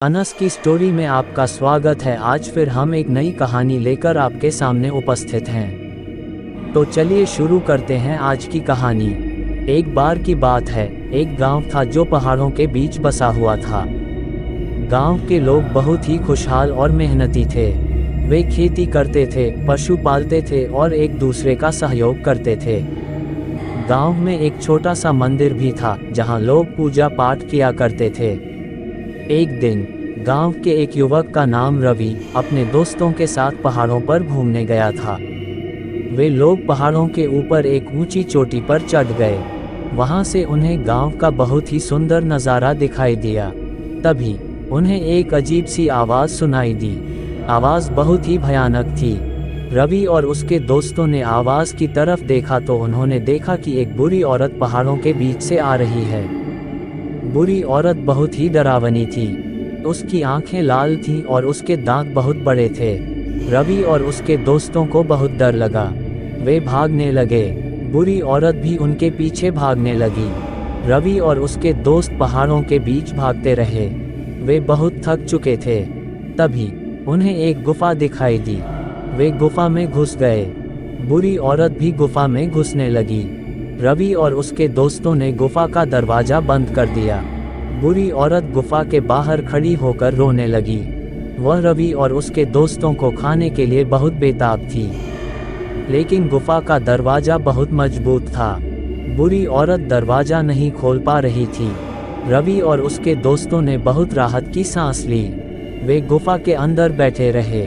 अनस की स्टोरी में आपका स्वागत है। आज फिर हम एक नई कहानी लेकर आपके सामने उपस्थित हैं। तो चलिए शुरू करते हैं आज की कहानी। एक बार की बात है, एक गांव था जो पहाड़ों के बीच बसा हुआ था। गांव के लोग बहुत ही खुशहाल और मेहनती थे। वे खेती करते थे, पशु पालते थे और एक दूसरे का सहयोग करते थे। गांव में एक छोटा सा मंदिर भी था जहां लोग पूजा पाठ किया करते थे। एक दिन गांव के एक युवक का नाम रवि अपने दोस्तों के साथ पहाड़ों पर घूमने गया था। वे लोग पहाड़ों के ऊपर एक ऊंची चोटी पर चढ़ गए। वहां से उन्हें गांव का बहुत ही सुंदर नज़ारा दिखाई दिया। तभी उन्हें एक अजीब सी आवाज़ सुनाई दी। आवाज़ बहुत ही भयानक थी। रवि और उसके दोस्तों ने आवाज़ की तरफ देखा तो उन्होंने देखा कि एक बुरी औरत पहाड़ों के बीच से आ रही है। बुरी औरत बहुत ही डरावनी थी। उसकी आंखें लाल थीं और उसके दांत बहुत बड़े थे। रवि और उसके दोस्तों को बहुत डर लगा। वे भागने लगे। बुरी औरत भी उनके पीछे भागने लगी। रवि और उसके दोस्त पहाड़ों के बीच भागते रहे। वे बहुत थक चुके थे। तभी उन्हें एक गुफा दिखाई दी। वे गुफा में घुस गए। बुरी औरत भी गुफा में घुसने लगी। रवि और उसके दोस्तों ने गुफा का दरवाज़ा बंद कर दिया। बुरी औरत गुफा के बाहर खड़ी होकर रोने लगी। वह रवि और उसके दोस्तों को खाने के लिए बहुत बेताब थी, लेकिन गुफा का दरवाज़ा बहुत मजबूत था। बुरी औरत दरवाज़ा नहीं खोल पा रही थी। रवि और उसके दोस्तों ने बहुत राहत की सांस ली। वे गुफा के अंदर बैठे रहे।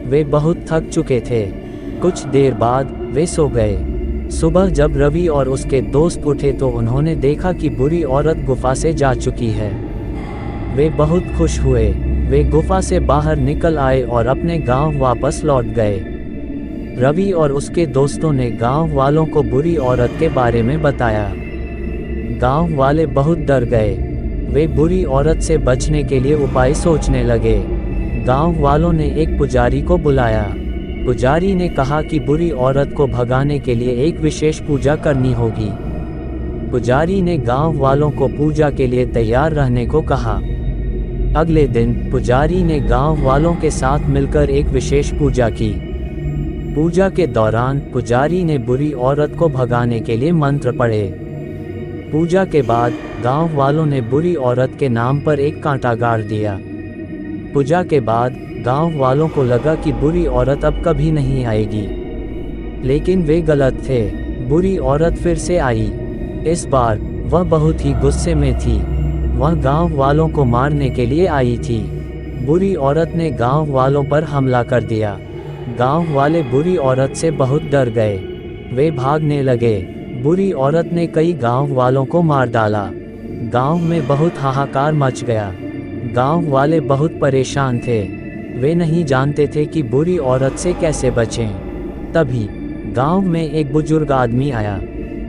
वे बहुत थक चुके थे। कुछ देर बाद वे सो गए। सुबह जब रवि और उसके दोस्त उठे तो उन्होंने देखा कि बुरी औरत गुफा से जा चुकी है। वे बहुत खुश हुए। वे गुफा से बाहर निकल आए और अपने गांव वापस लौट गए। रवि और उसके दोस्तों ने गांव वालों को बुरी औरत के बारे में बताया। गांव वाले बहुत डर गए। वे बुरी औरत से बचने के लिए उपाय सोचने लगे। गांव वालों ने एक पुजारी को बुलाया। पुजारी ने कहा कि बुरी औरत को भगाने के लिए एक विशेष पूजा करनी होगी। पुजारी ने गांव वालों को पूजा के लिए तैयार रहने को कहा। अगले दिन पुजारी ने गांव वालों के साथ मिलकर एक विशेष पूजा की। पूजा के दौरान पुजारी ने बुरी औरत को भगाने के लिए मंत्र पढ़े। पूजा के बाद गांव वालों ने बुरी औरत के नाम पर एक कांटा गाड़ दिया। पूजा के बाद गांव वालों को लगा कि बुरी औरत अब कभी नहीं आएगी, लेकिन वे गलत थे। बुरी औरत फिर से आई। इस बार वह बहुत ही गुस्से में थी। वह गांव वालों को मारने के लिए आई थी। बुरी औरत ने गांव वालों पर हमला कर दिया। गांव वाले बुरी औरत से बहुत डर गए। वे भागने लगे। बुरी औरत ने कई गांव वालों को मार डाला। गांव में बहुत हाहाकार मच गया। गांव वाले बहुत परेशान थे। वे नहीं जानते थे कि बुरी औरत से कैसे बचें। तभी गांव में एक बुजुर्ग आदमी आया।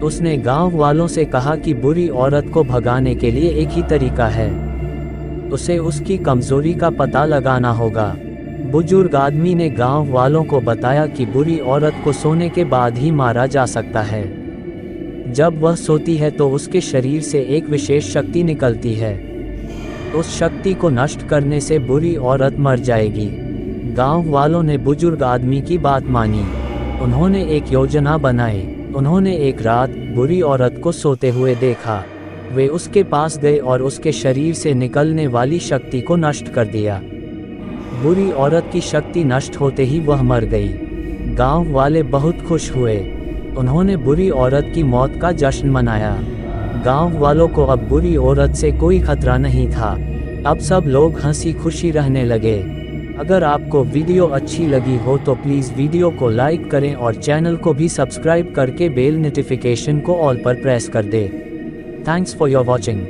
उसने गांव वालों से कहा कि बुरी औरत को भगाने के लिए एक ही तरीका है। उसे उसकी कमजोरी का पता लगाना होगा। बुजुर्ग आदमी ने गांव वालों को बताया कि बुरी औरत को सोने के बाद ही मारा जा सकता है। जब वह सोती है तो उसके शरीर से एक विशेष शक्ति निकलती है। उस शक्ति को नष्ट करने से बुरी औरत मर जाएगी। गांव वालों ने बुजुर्ग आदमी की बात मानी। उन्होंने एक योजना बनाई। उन्होंने एक रात बुरी औरत को सोते हुए देखा। वे उसके पास गए और उसके शरीर से निकलने वाली शक्ति को नष्ट कर दिया। बुरी औरत की शक्ति नष्ट होते ही वह मर गई। गांव वाले बहुत खुश हुए। उन्होंने बुरी औरत की मौत का जश्न मनाया। गांव वालों को अब बुरी औरत से कोई खतरा नहीं था। अब सब लोग हंसी खुशी रहने लगे। अगर आपको वीडियो अच्छी लगी हो तो प्लीज़ वीडियो को लाइक करें और चैनल को भी सब्सक्राइब करके बेल नोटिफिकेशन को ऑल पर प्रेस कर दें। Thanks for your watching.